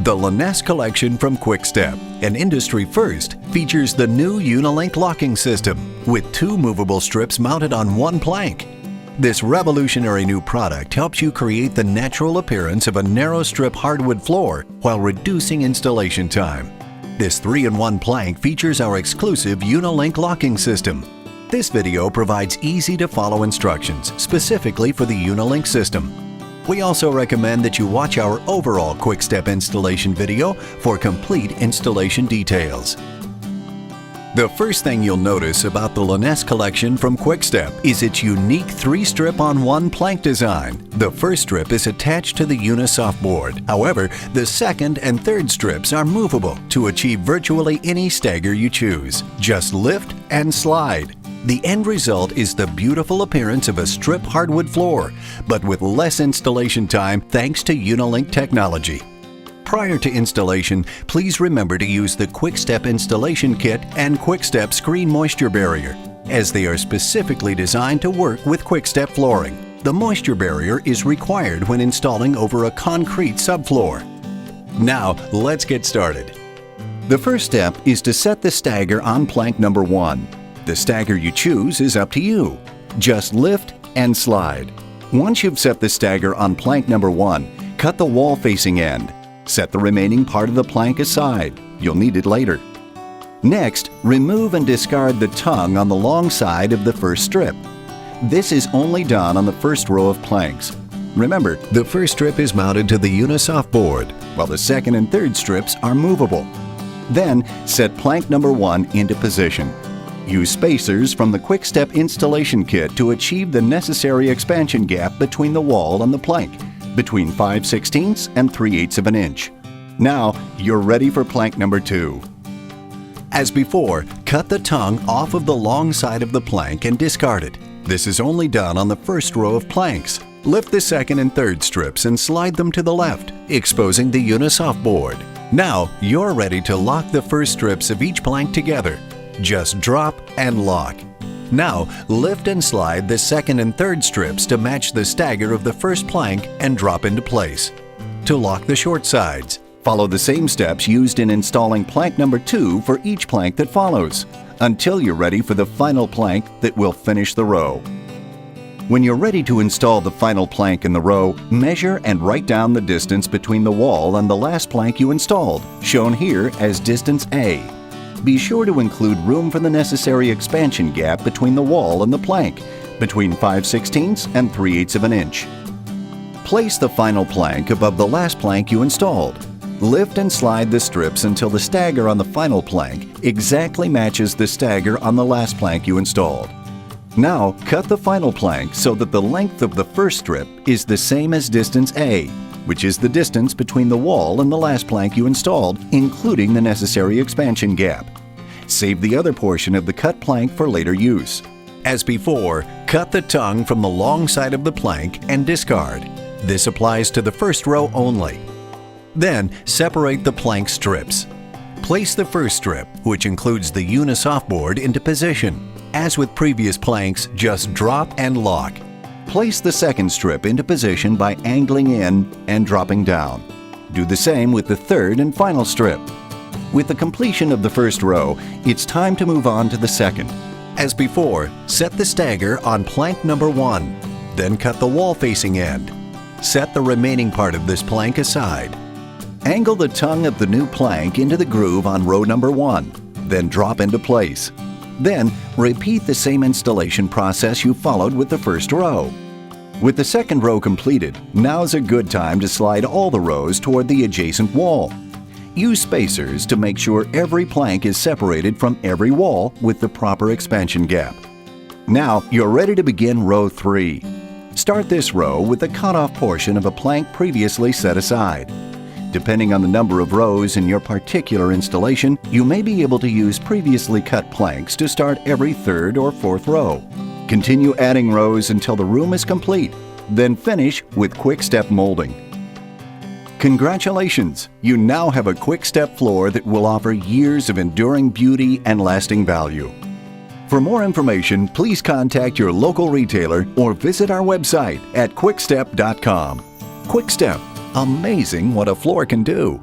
The Leness collection from Quick-Step, an industry first, features the new UniLink locking system with 2 movable strips mounted on 1 plank. This revolutionary new product helps you create the natural appearance of a narrow strip hardwood floor while reducing installation time. This 3-in-1 plank features our exclusive UniLink locking system. This video provides easy-to-follow instructions specifically for the UniLink system. We also recommend that you watch our overall Quick-Step installation video for complete installation details. The first thing you'll notice about the Leness collection from Quick-Step is its unique 3-strip-on-1 plank design. The first strip is attached to the UniSoft board. However, the second and third strips are movable to achieve virtually any stagger you choose. Just lift and slide. The end result is the beautiful appearance of a strip hardwood floor, but with less installation time thanks to UniLink technology. Prior to installation, please remember to use the Quick-Step installation kit and Quick-Step screen moisture barrier, as they are specifically designed to work with Quick-Step flooring. The moisture barrier is required when installing over a concrete subfloor. Now, let's get started. The first step is to set the stagger on plank number 1. The stagger you choose is up to you. Just lift and slide. Once you've set the stagger on plank number 1, cut the wall-facing end. Set the remaining part of the plank aside. You'll need it later. Next, remove and discard the tongue on the long side of the first strip. This is only done on the first row of planks. Remember, the first strip is mounted to the UniSoft board, while the second and third strips are movable. Then, set plank number 1 into position. Use spacers from the Quick-Step installation kit to achieve the necessary expansion gap between the wall and the plank, between 5/16 and 3/8 of an inch. Now, you're ready for plank number 2. As before, cut the tongue off of the long side of the plank and discard it. This is only done on the first row of planks. Lift the second and third strips and slide them to the left, exposing the UniSoft board. Now, you're ready to lock the first strips of each plank together. Just drop and lock. Now, lift and slide the second and third strips to match the stagger of the first plank and drop into place. To lock the short sides, follow the same steps used in installing plank number 2 for each plank that follows, until you're ready for the final plank that will finish the row. When you're ready to install the final plank in the row, measure and write down the distance between the wall and the last plank you installed, shown here as distance A. Be sure to include room for the necessary expansion gap between the wall and the plank, between 5/16 and 3/8 of an inch. Place the final plank above the last plank you installed. Lift and slide the strips until the stagger on the final plank exactly matches the stagger on the last plank you installed. Now, cut the final plank so that the length of the first strip is the same as distance A, which is the distance between the wall and the last plank you installed, including the necessary expansion gap. Save the other portion of the cut plank for later use. As before, cut the tongue from the long side of the plank and discard. This applies to the first row only. Then, separate the plank strips. Place the first strip, which includes the UniSoft board, into position. As with previous planks, just drop and lock. Place the second strip into position by angling in and dropping down. Do the same with the third and final strip. With the completion of the first row, it's time to move on to the second. As before, set the stagger on plank number 1, then cut the wall-facing end. Set the remaining part of this plank aside. Angle the tongue of the new plank into the groove on row number 1, then drop into place. Then, repeat the same installation process you followed with the first row. With the second row completed, now's a good time to slide all the rows toward the adjacent wall. Use spacers to make sure every plank is separated from every wall with the proper expansion gap. Now, you're ready to begin row 3. Start this row with the cutoff portion of a plank previously set aside. Depending on the number of rows in your particular installation, you may be able to use previously cut planks to start every third or fourth row. Continue adding rows until the room is complete, then finish with Quick-Step molding. Congratulations! You now have a Quick-Step floor that will offer years of enduring beauty and lasting value. For more information, please contact your local retailer or visit our website at quickstep.com. Quick-Step. Amazing what a floor can do.